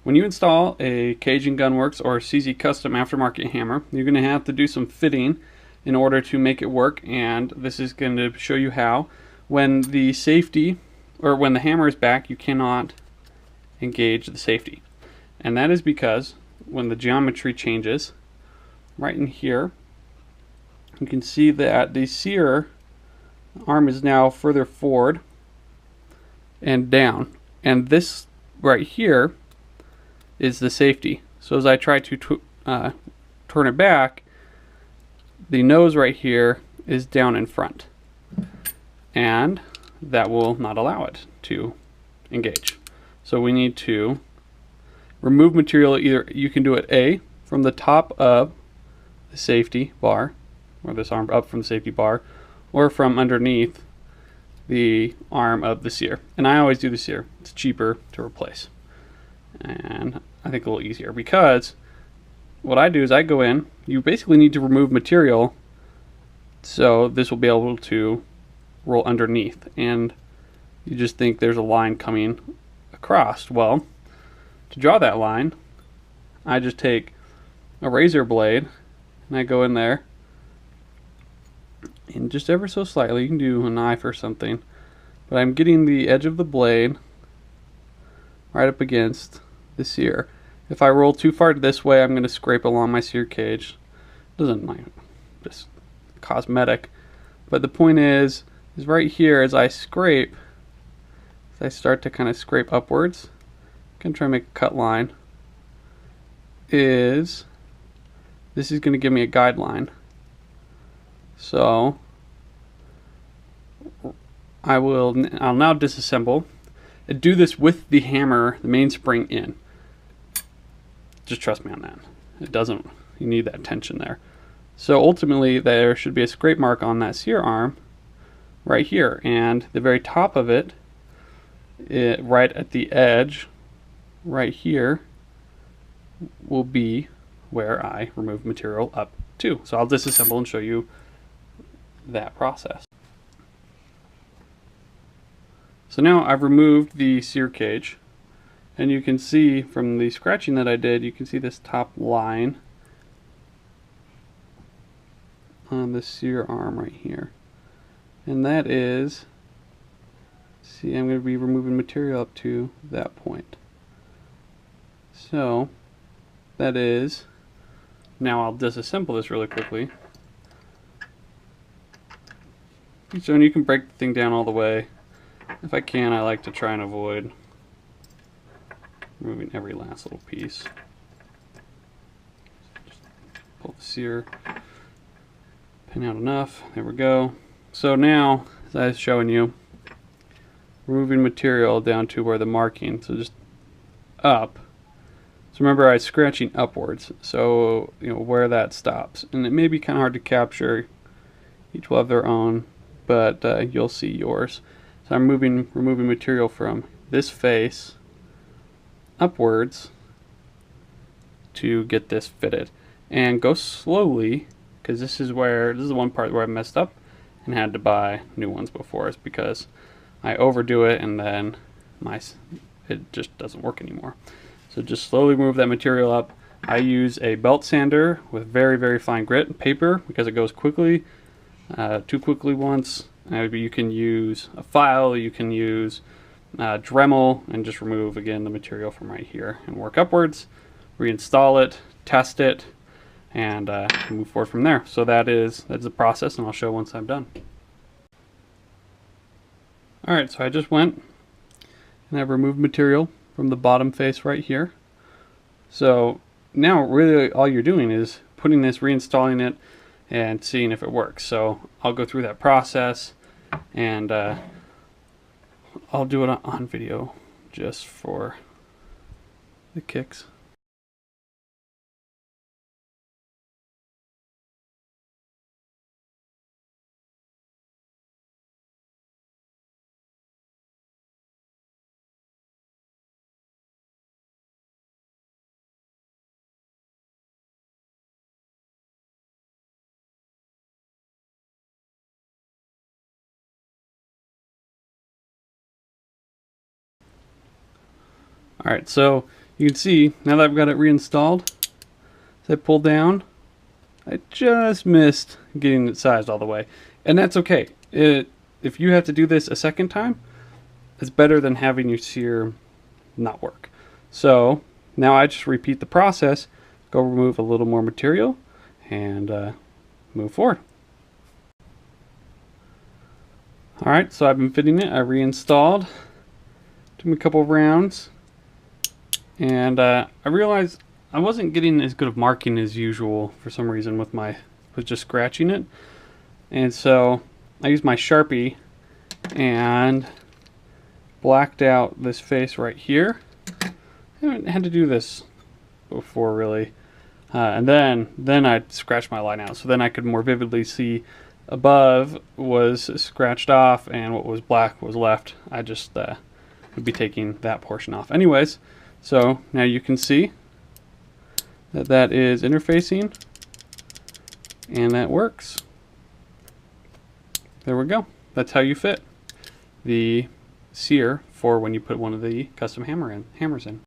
when you install a Cajun Gunworks or CZ custom aftermarket hammer, you're going to have to do some fitting in order to make it work, and this is going to show you how. When the safety, or when the hammer is back, you cannot engage the safety. And that is because when the geometry changes, right in here, you can see that the Sear arm is now further forward and down. And this right here is the safety. So as I try to turn it back, the nose right here is down in front. And that will not allow it to engage. So we need to remove material. Either you can do it A, from the top of the safety bar, or this arm up from the safety bar, or from underneath the arm of the Sear. And I always do the Sear. It's cheaper to replace. And I think a little easier, because what I do is I go in, you basically need to remove material so this will be able to roll underneath, and you just think there's a line coming across. Well, to draw that line, I just take a razor blade and I go in there and just ever so slightly, you can do a knife or something, but I'm getting the edge of the blade right up against the Sear. If I roll too far this way, I'm going to scrape along my Sear cage. Doesn't mind, just cosmetic. But the point is right here, as I scrape, as I start to kind of scrape upwards, I'm going to try and make a cut line, this is going to give me a guideline. So I'll now disassemble and do this with the hammer, the mainspring in. Just trust me on that. It doesn't, you need that tension there. So ultimately there should be a scrape mark on that Sear arm right here, and the very top of it, right at the edge right here, will be where I remove material up to. So I'll disassemble and show you that process. So now I've removed the Sear cage, and you can see from the scratching that I did, you can see this top line on the Sear arm right here. And that is, see, I'm going to be removing material up to that point. So that is, now I'll disassemble this really quickly. So you can break the thing down all the way. If I can, I like to try and avoid removing every last little piece. Just pull the Sear pin out enough. There we go. So now, as I was showing you, removing material down to where the marking, so just up. So remember, I was scratching upwards, so you know where that stops, and it may be kind of hard to capture. Each will have their own, but you'll see yours. So I'm removing material from this face upwards to get this fitted, and go slowly, because this is the one part where I messed up and had to buy new ones before, is because I overdo it and then it just doesn't work anymore. So just slowly move that material up. I use a belt sander with very, very fine grit and paper because it goes quickly, too quickly once. You can use a file, you can use Dremel, and just remove again the material from right here and work upwards, reinstall it, test it, and move forward from there. So that's the process, and I'll show once I'm done. Alright, so I just went and I've removed material from the bottom face right here. So now really all you're doing is putting this, reinstalling it, and seeing if it works. So I'll go through that process, and I'll do it on video just for the kicks. Alright, so You can see now that I've got it reinstalled, as I pull down, I just missed getting it sized all the way. And that's okay. If you have to do this a second time, it's better than having your sear not work. So now I just repeat the process, go remove a little more material, and move forward. Alright, so I've been fitting it. I reinstalled, took me a couple of rounds, and I realized I wasn't getting as good of marking as usual for some reason with just scratching it. And so I used my Sharpie and blacked out this face right here. I haven't had to do this before really. And then I scratched my line out, so then I could more vividly see above was scratched off and what was black was left. I just would be taking that portion off. Anyways, so now you can see that is interfacing and that works. There we go. That's how you fit the sear for when you put one of the custom hammers in.